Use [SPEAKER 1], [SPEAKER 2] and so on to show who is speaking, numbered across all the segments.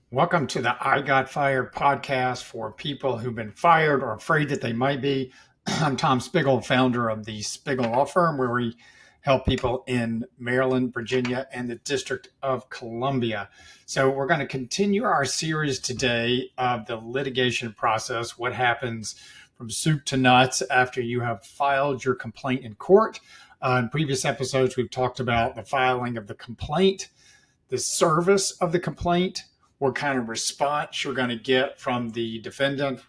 [SPEAKER 1] Welcome to the I Got Fired podcast for people who've been fired or afraid that they might be. I'm Tom Spiegel, founder of the Spiegel Law Firm, where we help people in Maryland, Virginia, and the District of Columbia. So, we're going to continue our series today of the litigation process, what happens from soup to nuts after you have filed your complaint in court. In previous episodes, we've talked about the filing of the complaint, the service of the complaint, what kind of response you're going to get from the defendant,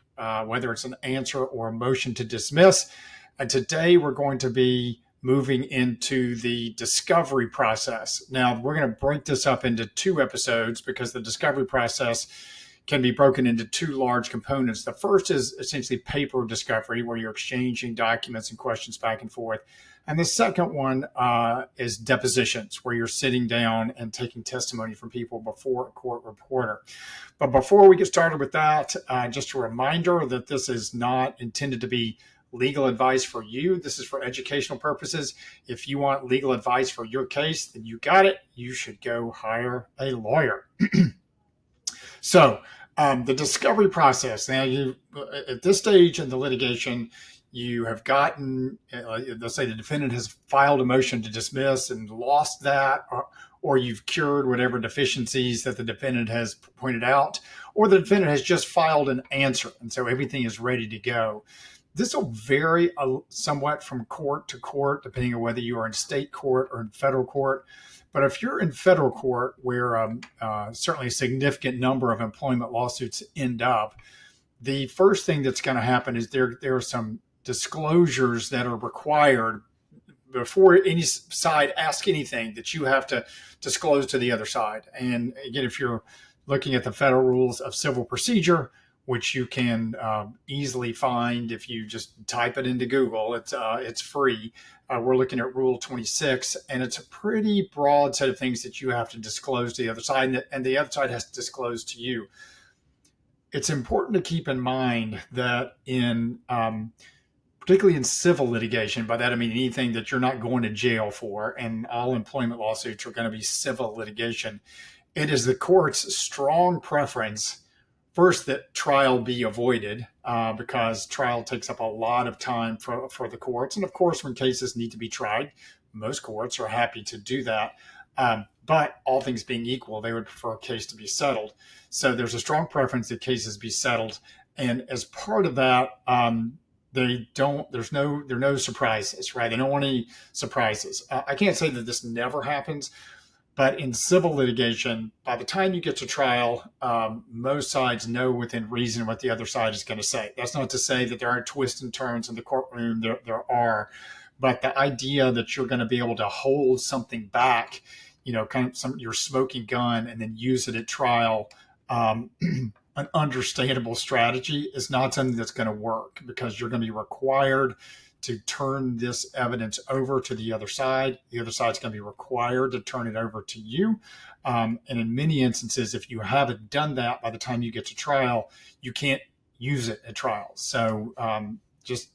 [SPEAKER 1] whether it's an answer or a motion to dismiss. And today we're going to be moving into the discovery process. Now, we're going to break this up into two episodes because the discovery process can be broken into two large components. The first is essentially paper discovery, where you're exchanging documents and questions back and forth. And the second one is depositions, where you're sitting down and taking testimony from people before a court reporter. But before we get started with that, just a reminder that this is not intended to be legal advice for you. This is for educational purposes. If you want legal advice for your case, then you got it. You should go hire a lawyer. So, the discovery process. Now, at this stage in the litigation, you have gotten, let's say the defendant has filed a motion to dismiss and lost that, or you've cured whatever deficiencies that the defendant has pointed out, or the defendant has just filed an answer, and so everything is ready to go. This will vary somewhat from court to court, depending on whether you are in state court or in federal court. But if you're in federal court, where certainly a significant number of employment lawsuits end up, the first thing that's going to happen is there are some disclosures that are required before any side asks anything that you have to disclose to the other side. And again, if you're looking at the federal rules of civil procedure, which you can easily find if you just type it into Google, it's free. We're looking at Rule 26, and it's a pretty broad set of things that you have to disclose to the other side, and the other side has to disclose to you. It's important to keep in mind that particularly in civil litigation, by that I mean anything that you're not going to jail for, and all employment lawsuits are going to be civil litigation, it is the court's strong preference, first, that trial be avoided because trial takes up a lot of time for the courts. And of course, when cases need to be tried, most courts are happy to do that. But all things being equal, they would prefer a case to be settled. So there's a strong preference that cases be settled. And as part of that, there are no surprises, right? They don't want any surprises. I can't say that this never happens, but in civil litigation, by the time you get to trial, most sides know within reason what the other side is going to say. That's not to say that there aren't twists and turns in the courtroom. There are. But the idea that you're going to be able to hold something back, kind of your smoking gun, and then use it at trial, an understandable strategy is not something that's going to work, because you're going to be required to turn this evidence over to the other side. The other side's going to be required to turn it over to you. And in many instances, if you haven't done that by the time you get to trial, you can't use it at trial. So just,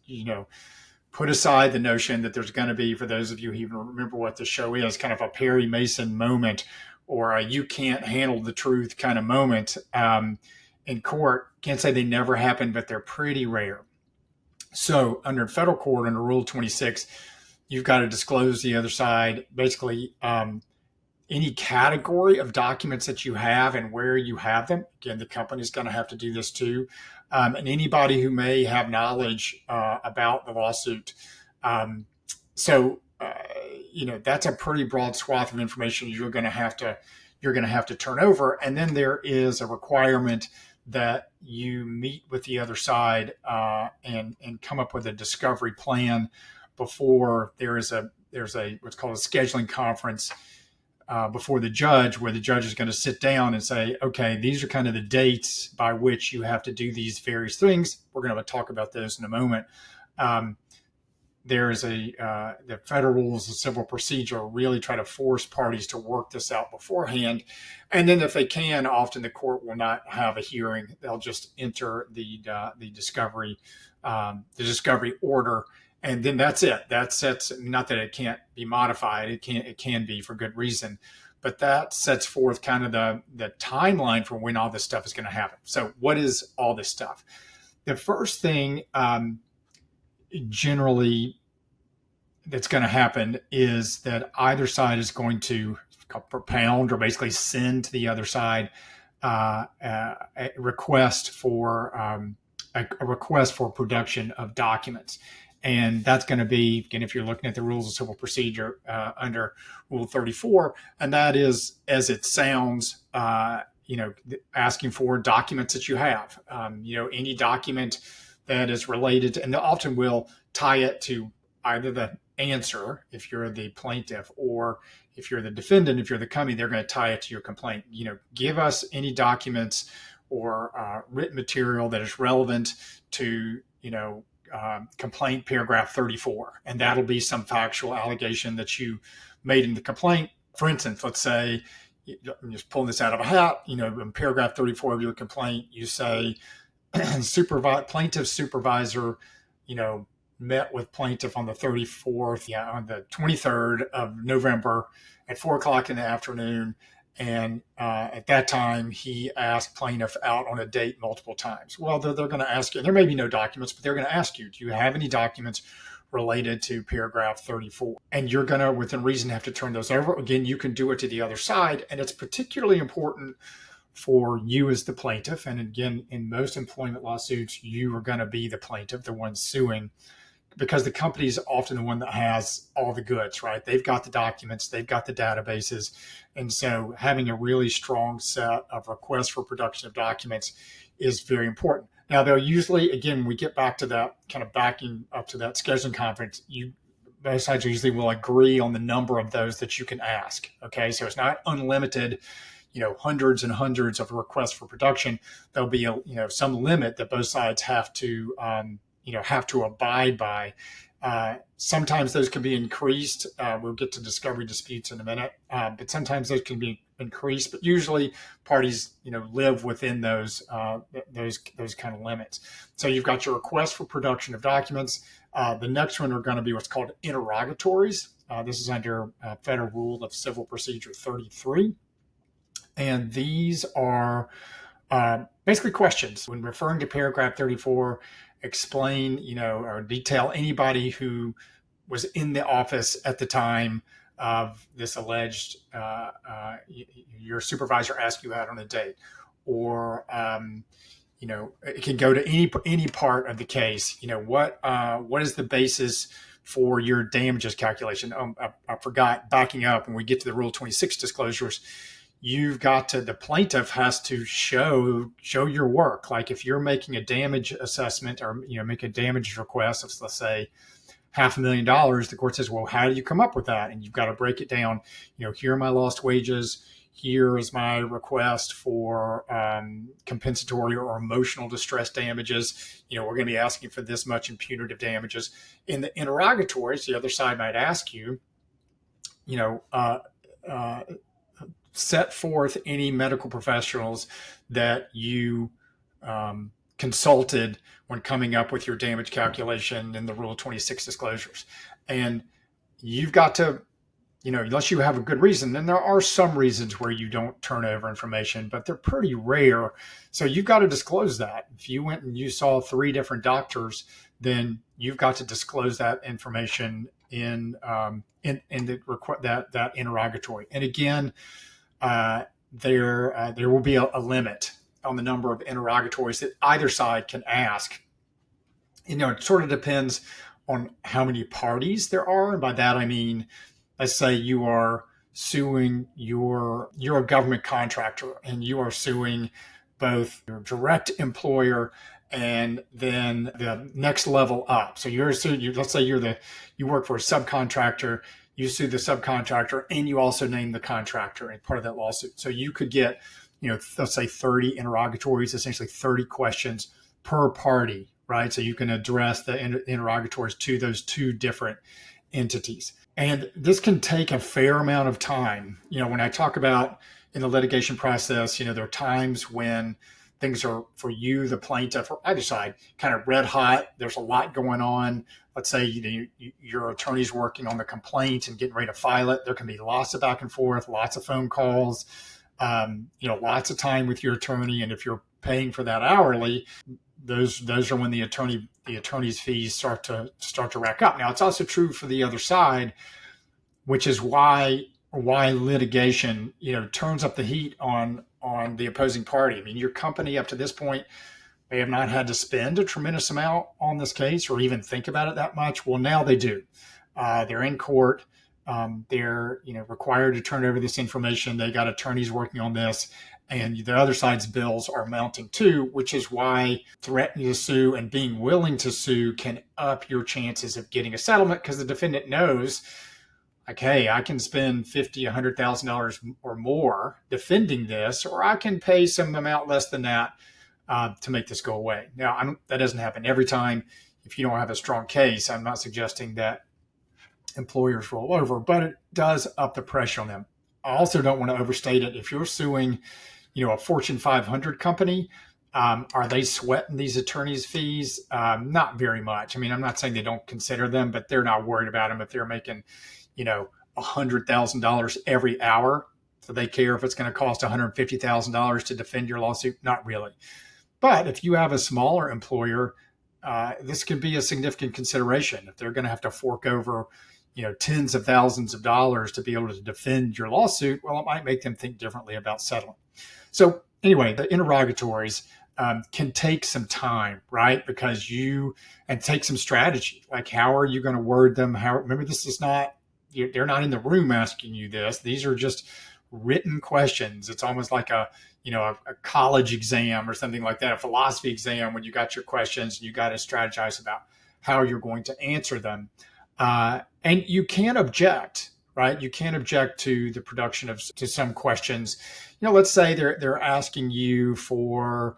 [SPEAKER 1] put aside the notion that there's going to be, for those of you who even remember what the show is, kind of a Perry Mason moment, or a you can't handle the truth kind of moment in court. Can't say they never happen, but they're pretty rare. So under federal court, under Rule 26, you've got to disclose the other side, basically any category of documents that you have and where you have them. Again, the company's going to have to do this too. And anybody who may have knowledge about the lawsuit. That's a pretty broad swath of information you're going to have to turn over. And then there is a requirement that you meet with the other side and come up with a discovery plan before there's what's called a scheduling conference before the judge, where the judge is going to sit down and say, okay, these are kind of the dates by which you have to do these various things. We're going to talk about those in a moment. There is the federal rules of civil procedure really try to force parties to work this out beforehand. And then if they can, often the court will not have a hearing. They'll just enter the discovery order. And then that's it. That sets, not that it can't be modified. It can be for good reason. but that sets forth kind of the timeline for when all this stuff is going to happen. So what is all this stuff? The first thing generally that's going to happen is that either side is going to propound or basically send to the other side a request for a request for production of documents. And that's going to be, again, if you're looking at the rules of civil procedure under Rule 34, and that is, as it sounds, asking for documents that you have. Any document that is related to, and they often will tie it to either the answer, if you're the plaintiff, or if you're the defendant, if you're the company, they're going to tie it to your complaint. Give us any documents or written material that is relevant to, complaint paragraph 34. And that'll be some factual allegation that you made in the complaint. For instance, let's say, I'm just pulling this out of a hat, in paragraph 34 of your complaint, you say, plaintiff supervisor, met with plaintiff on the 34th, on the 23rd of November at 4:00 in the afternoon. And at that time, he asked plaintiff out on a date multiple times. Well, they're going to ask you, there may be no documents, but they're going to ask you, do you have any documents related to paragraph 34? And you're going to, within reason, have to turn those over. Again, you can do it to the other side. And it's particularly important for you as the plaintiff. And again, in most employment lawsuits, you are going to be the plaintiff, the one suing, because the company is often the one that has all the goods, right? They've got the documents, they've got the databases. And so having a really strong set of requests for production of documents is very important. Now, they'll usually, again, when we get back to that, kind of backing up to that scheduling conference, both sides usually will agree on the number of those that you can ask. Okay, so it's not unlimited, hundreds and hundreds of requests for production. There'll be some limit that both sides have to abide by. Sometimes those can be increased. We'll get to discovery disputes in a minute, but sometimes those can be increased. But usually, parties live within those kind of limits. So you've got your request for production of documents. The next one are going to be what's called interrogatories. This is under Federal Rule of Civil Procedure 33, and these are basically questions. When referring to paragraph 34, explain, or detail anybody who was in the office at the time of this alleged, your supervisor asked you out on a date, or, it can go to any part of the case. What is the basis for your damages calculation? I forgot, backing up, when we get to the Rule 26 disclosures, the plaintiff has to show your work. Like if you're making a damage assessment or, make a damage request of, let's say, $500,000, the court says, well, how do you come up with that? And you've got to break it down. Here are my lost wages. Here is my request for compensatory or emotional distress damages. We're going to be asking for this much in punitive damages. In the interrogatories, the other side might ask you, set forth any medical professionals that you consulted when coming up with your damage calculation in the Rule 26 disclosures. And you've got to, unless you have a good reason, and there are some reasons where you don't turn over information, but they're pretty rare. So you've got to disclose that. If you went and you saw 3 different doctors, then you've got to disclose that information in that interrogatory. And again, there will be a limit on the number of interrogatories that either side can ask. It sort of depends on how many parties there are. And by that, I mean, let's say you are suing, you're a government contractor and you are suing both your direct employer and then the next level up. So let's say you work for a subcontractor, you sue the subcontractor and you also name the contractor as part of that lawsuit. So you could get, let's say 30 interrogatories, essentially 30 questions per party, right? So you can address the interrogatories to those 2 different entities. And this can take a fair amount of time. When I talk about in the litigation process, there are times when things are, for you, the plaintiff, or either side, kind of red hot. There's a lot going on. Let's say your attorney's working on the complaint and getting ready to file it. There can be lots of back and forth, lots of phone calls, lots of time with your attorney. And if you're paying for that hourly, those are when the attorney's fees start to rack up. Now, it's also true for the other side, which is why litigation, turns up the heat on the opposing party. I mean, your company up to this point may have not had to spend a tremendous amount on this case or even think about it that much. Well, now they do. They're in court. They're required to turn over this information. They got attorneys working on this, and the other side's bills are mounting too, which is why threatening to sue and being willing to sue can up your chances of getting a settlement, because the defendant knows, like, hey, I can spend $50,000, $100,000 or more defending this, or I can pay some amount less than that to make this go away. Now, that doesn't happen every time. If you don't have a strong case, I'm not suggesting that employers roll over, but it does up the pressure on them. I also don't want to overstate it. If you're suing, a Fortune 500 company, are they sweating these attorneys' fees? Not very much. I mean, I'm not saying they don't consider them, but they're not worried about them if they're making, $100,000 every hour. So they care if it's going to cost $150,000 to defend your lawsuit? Not really. But if you have a smaller employer, this could be a significant consideration. If they're going to have to fork over, tens of thousands of dollars to be able to defend your lawsuit, well, it might make them think differently about settling. So anyway, the interrogatories can take some time, right? Because and take some strategy. Like, how are you going to word them? Remember, this is not, they're not in the room asking you this. These are just written questions. It's almost like a college exam or something like that, a philosophy exam, when you got your questions and you got to strategize about how you're going to answer them. And you can't object, right? You can't object to the production to some questions. Let's say they're asking you for,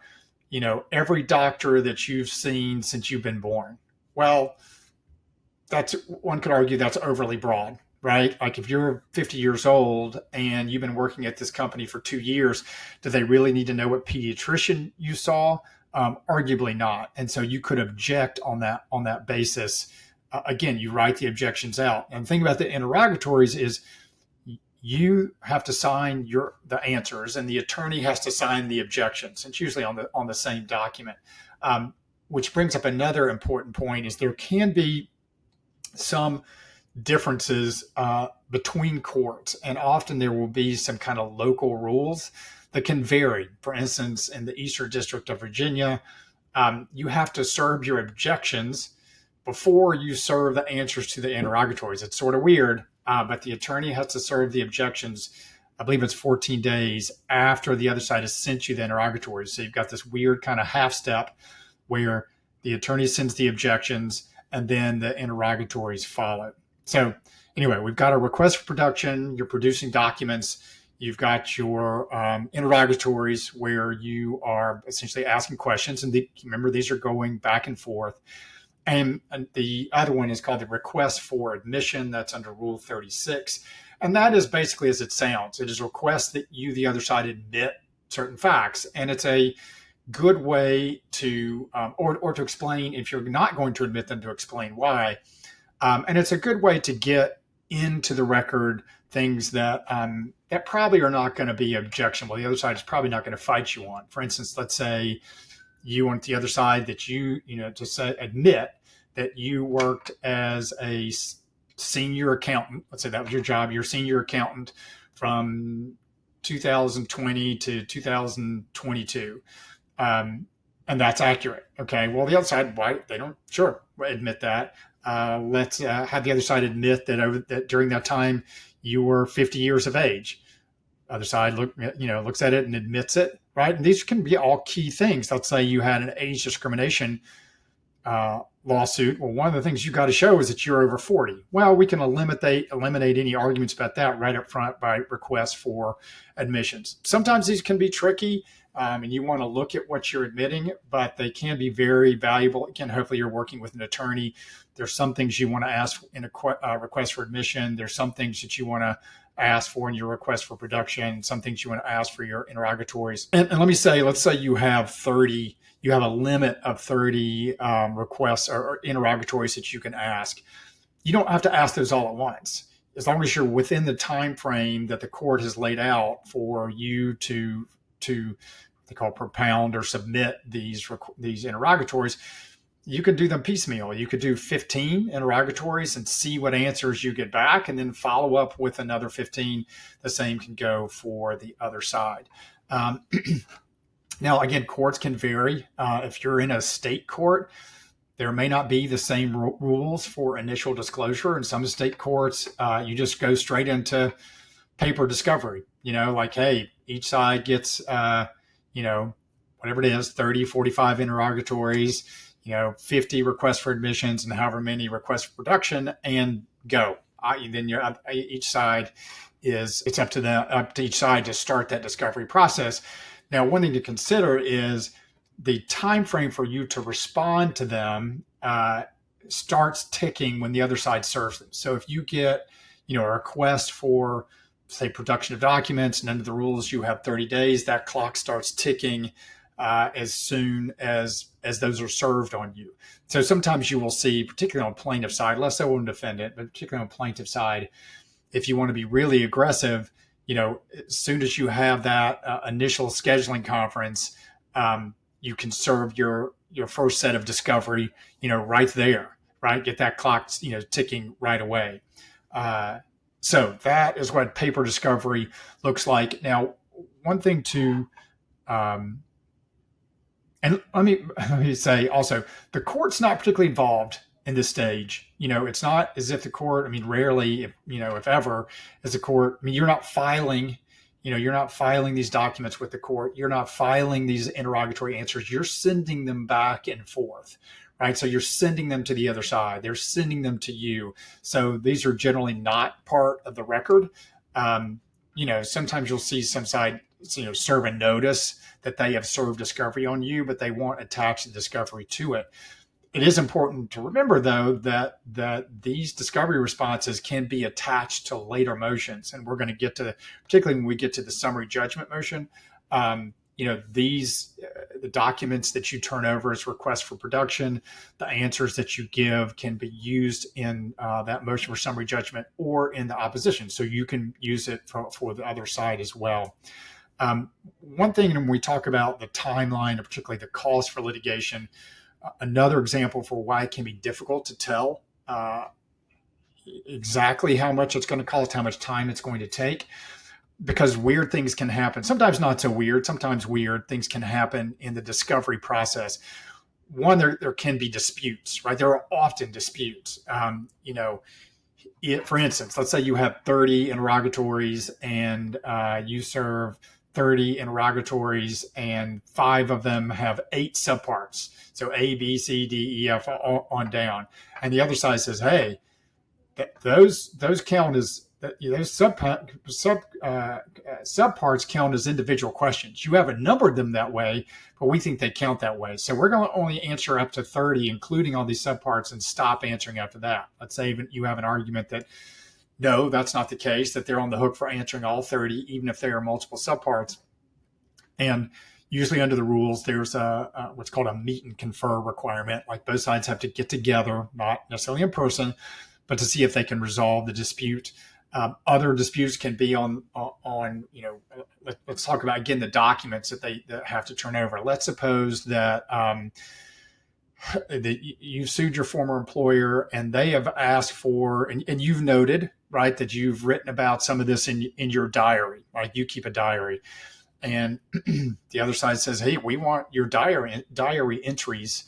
[SPEAKER 1] every doctor that you've seen since you've been born. Well, one could argue that's overly broad, right? Like, if you're 50 years old and you've been working at this company for 2 years, do they really need to know what pediatrician you saw? Arguably not. And so you could object on that basis. Again, you write the objections out. And the thing about the interrogatories is you have to sign the answers, and the attorney has to sign the objections. It's usually on the same document, which brings up another important point: is there can be some differences between courts, and often there will be some kind of local rules that can vary. For instance, in the Eastern District of Virginia, you have to serve your objections before you serve the answers to the interrogatories. It's sort of weird, but the attorney has to serve the objections, I believe it's 14 days after the other side has sent you the interrogatories. So you've got this weird kind of half step where the attorney sends the objections and then the interrogatories follow. So anyway, we've got a request for production. You're producing documents. You've got your interrogatories where you are essentially asking questions. And remember, these are going back and forth. And the other one is called the request for admission. That's under Rule 36. And that is basically as it sounds. It is a request that you, the other side, admit certain facts. And it's a good way to, or to explain, if you're not going to admit them, to explain why. And it's a good way to get into the record things that probably are not going to be objectionable. The other side is probably not going to fight you on. For instance, let's say you want the other side that admit that you worked as a senior accountant. Let's say that was your job. You're a senior accountant from 2020 to 2022. And that's accurate. Okay. Well, the other side, why they don't, sure, admit that. Let's have the other side admit that during that time you were 50 years of age. Other side looks at it and admits it, right? And these can be all key things. Let's say you had an age discrimination lawsuit. Well, one of the things you got to show is that you're over 40. Well, we can eliminate any arguments about that right up front by request for admissions. Sometimes these can be tricky, and you want to look at what you're admitting, but they can be very valuable. Again, hopefully you're working with an attorney. There's some things you want to ask in a request for admission. There's some things that you want to ask for in your request for production, some things you want to ask for your interrogatories. And let me say, let's say you have 30, you have a limit of 30 requests or interrogatories that you can ask. You don't have to ask those all at once. As long as you're within the time frame that the court has laid out for you to what they call propound or submit these interrogatories, you could do them piecemeal. You could do 15 interrogatories and see what answers you get back, and then follow up with another 15. The same can go for the other side. Now, again, courts can vary. If you're in a state court, there may not be the same rules for initial disclosure. In some state courts, you just go straight into paper discovery. Like, hey, each side gets, whatever it is, 30, 45 interrogatories, 50 requests for admissions, and however many requests for production, and go. Then each side it's up to each side to start that discovery process. Now, one thing to consider is the time frame for you to respond to them starts ticking when the other side serves them. So if you get, a request for, say, production of documents, and under the rules you have 30 days, that clock starts ticking as soon as those are served on you. So sometimes you will see, particularly on plaintiff side, less so on defendant, but particularly on plaintiff side, if you want to be really aggressive, as soon as you have that initial scheduling conference, you can serve your first set of discovery, right there, right? Get that clock, ticking right away. So that is what paper discovery looks like. Now, one thing to, and let me say also, the court's not particularly involved in this stage. It's not as if the court, rarely, if ever, as a court, you're not filing. You're not filing these documents with the court. You're not filing these interrogatory answers. You're sending them back and forth, right? So you're sending them to the other side. They're sending them to you. So these are generally not part of the record. Sometimes you'll see some side, serve a notice that they have served discovery on you, but they won't attach the discovery to it. It is important to remember, though, that these discovery responses can be attached to later motions. And we're going to get to, particularly when we get to the summary judgment motion, the documents that you turn over as requests for production, the answers that you give can be used in that motion for summary judgment or in the opposition. So you can use it for the other side as well. One thing when we talk about the timeline, and particularly the cost for litigation, another example for why it can be difficult to tell exactly how much it's going to cost, how much time it's going to take, because weird things can happen. Sometimes not so weird. Sometimes weird things can happen in the discovery process. One, there can be disputes, right? There are often disputes. For instance, let's say you have 30 interrogatories and you serve 30 interrogatories, and 5 of them have 8 subparts. So A, B, C, D, E, F on down. And the other side says, hey, those count as, those subparts count as individual questions. You haven't numbered them that way, but we think they count that way. So we're going to only answer up to 30, including all these subparts, and stop answering after that. Let's say you have an argument that, no, that's not the case, that they're on the hook for answering all 30, even if there are multiple subparts. And usually under the rules, there's what's called a meet and confer requirement. Like both sides have to get together, not necessarily in person, but to see if they can resolve the dispute. Other disputes can be on let's talk about, again, the documents that they have to turn over. Let's suppose that you sued your former employer and they have asked for, and you've noted, right, that you've written about some of this in your diary, right? You keep a diary. And the other side says, hey, we want your diary entries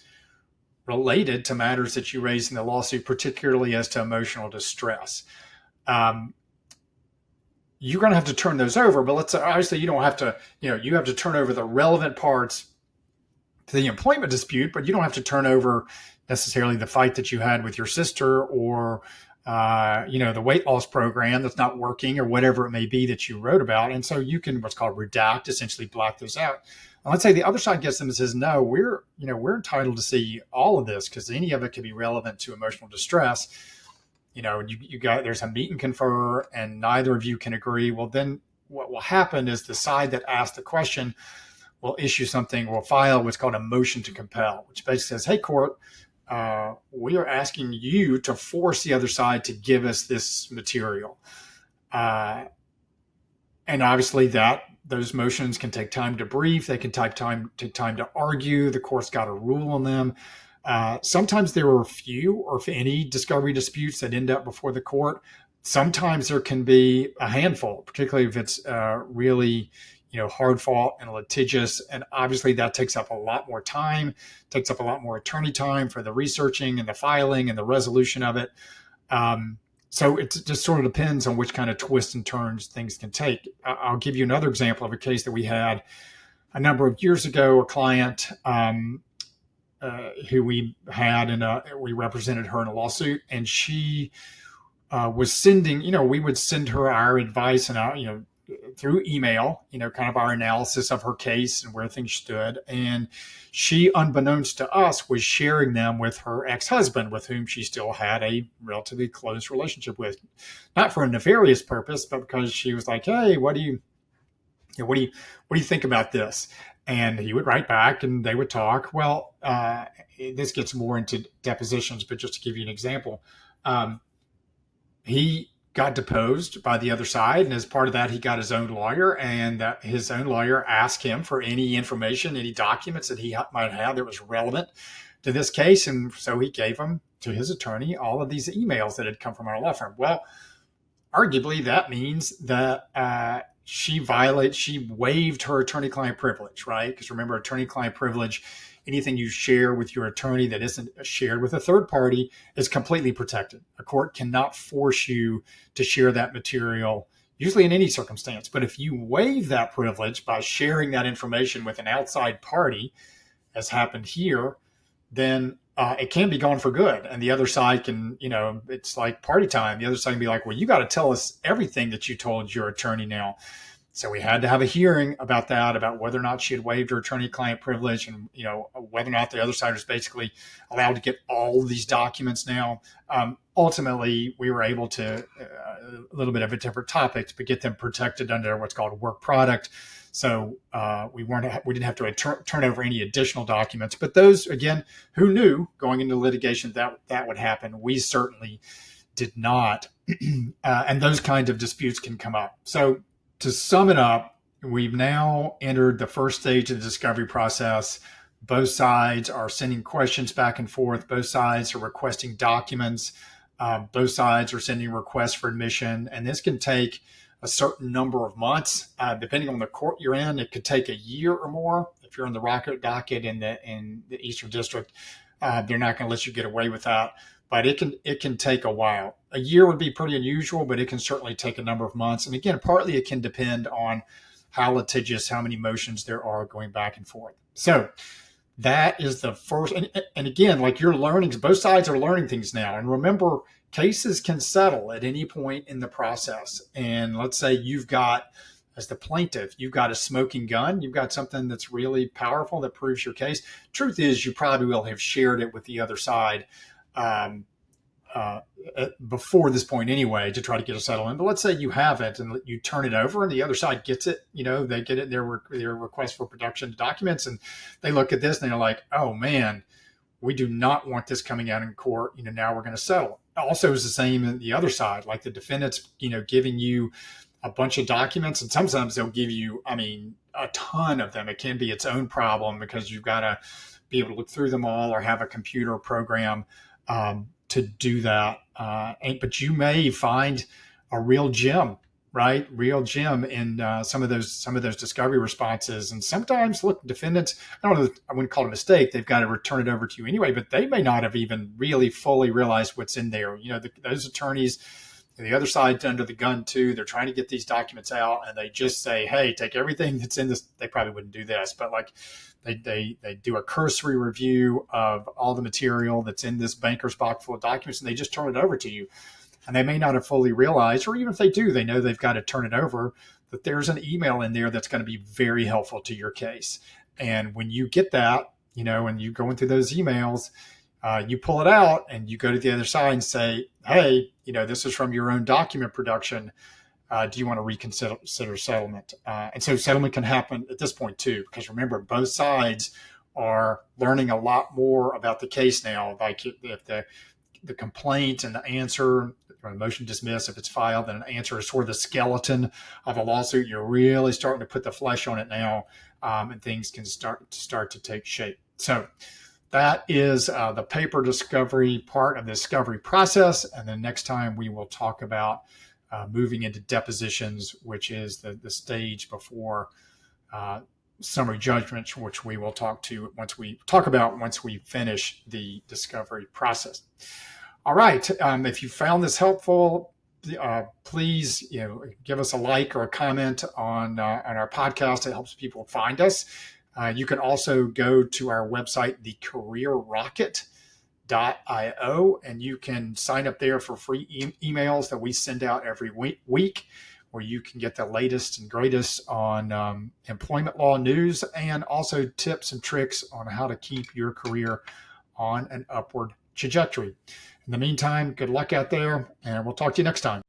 [SPEAKER 1] related to matters that you raised in the lawsuit, particularly as to emotional distress. You're going to have to turn those over, but obviously you don't have to, you have to turn over the relevant parts to the employment dispute, but you don't have to turn over necessarily the fight that you had with your sister or, the weight loss program that's not working or whatever it may be that you wrote about. And so you can what's called redact, essentially black those out. And let's say the other side gets them and says, no, we're entitled to see all of this because any of it could be relevant to emotional distress. you got, there's a meet and confer and neither of you can agree. Well, then what will happen is the side that asked the question will issue something, will file what's called a motion to compel, which basically says, hey, court, we are asking you to force the other side to give us this material. And obviously those motions can take time to brief. They can take time to argue. The court's got to rule on them. Sometimes there are few or if any discovery disputes that end up before the court. Sometimes there can be a handful, particularly if it's really hard fought and litigious. And obviously that takes up a lot more time, takes up a lot more attorney time for the researching and the filing and the resolution of it. So it just sort of depends on which kind of twists and turns things can take. I'll give you another example of a case that we had a number of years ago, a client who we had, and we represented her in a lawsuit, and she was sending, we would send her our advice and our, through email, kind of our analysis of her case and where things stood. And she, unbeknownst to us, was sharing them with her ex-husband, with whom she still had a relatively close relationship with, not for a nefarious purpose, but because she was like, hey, what do you think about this? And he would write back and they would talk. Well, this gets more into depositions, but just to give you an example, he got deposed by the other side. And as part of that, he got his own lawyer, and his own lawyer asked him for any information, any documents that he might have that was relevant to this case. And so he gave them to his attorney, all of these emails that had come from our law firm. Well, arguably that means that she waived her attorney-client privilege, right? Because remember, attorney-client privilege, anything you share with your attorney that isn't shared with a third party is completely protected. A court cannot force you to share that material, usually in any circumstance. But if you waive that privilege by sharing that information with an outside party, as happened here, then it can be gone for good. And the other side can, it's like party time. The other side can be like, well, you got to tell us everything that you told your attorney now. So we had to have a hearing about that, about whether or not she had waived her attorney-client privilege, and whether or not the other side was basically allowed to get all of these documents now. Ultimately, we were able to, a little bit of a different topic, but get them protected under what's called a work product. So we didn't have to turn over any additional documents. But those, again, who knew going into litigation that would happen? We certainly did not. And those kinds of disputes can come up. So to sum it up, we've now entered the first stage of the discovery process. Both sides are sending questions back and forth. Both sides are requesting documents. Both sides are sending requests for admission. And this can take a certain number of months, depending on the court you're in. It could take a year or more. If you're in the Rocket docket in the Eastern District, they're not going to let you get away with that. But it can take a while. A year would be pretty unusual, but it can certainly take a number of months. And again, partly it can depend on how litigious, how many motions there are going back and forth. So that is the first. And again, like you're learning, both sides are learning things now. And remember, cases can settle at any point in the process. And let's say you've got, as the plaintiff, you've got a smoking gun. You've got something that's really powerful that proves your case. Truth is, you probably will have shared it with the other side before this point anyway, to try to get a settlement. But let's say you haven't and you turn it over and the other side gets it, they get it, their request for production documents, and they look at this and they're like, oh man, we do not want this coming out in court. Now we're going to settle. Also is the same in the other side, like the defendant's, giving you a bunch of documents, and sometimes they'll give you, a ton of them. It can be its own problem because you've got to be able to look through them all or have a computer program to do that. But you may find a real gem, right? Real gem in some of those discovery responses. And sometimes, look, defendants, I wouldn't call it a mistake. They've got to return it over to you anyway, but they may not have even really fully realized what's in there. Those attorneys, the other side's under the gun too. They're trying to get these documents out, and they just say, hey, take everything that's in this. They probably wouldn't do this, but like they do a cursory review of all the material that's in this banker's box full of documents, and they just turn it over to you. And they may not have fully realized, or even if they do, they know they've got to turn it over, that there's an email in there that's going to be very helpful to your case. And when you get that, and you're going through those emails, You pull it out and you go to the other side and say, hey, this is from your own document production. Do you want to reconsider settlement? And so settlement can happen at this point too, because remember, both sides are learning a lot more about the case now. Like if the complaint and the answer, or the motion to dismiss, if it's filed, then an answer is sort of the skeleton of a lawsuit. You're really starting to put the flesh on it now, and things can start to take shape. So that is the paper discovery part of the discovery process. And then next time we will talk about moving into depositions, which is the stage before summary judgment, which we will talk about once we finish the discovery process. All right. If you found this helpful, please give us a like or a comment on our podcast. It helps people find us. You can also go to our website, thecareerrocket.io, and you can sign up there for free emails that we send out every week, where you can get the latest and greatest on employment law news, and also tips and tricks on how to keep your career on an upward trajectory. In the meantime, good luck out there, and we'll talk to you next time.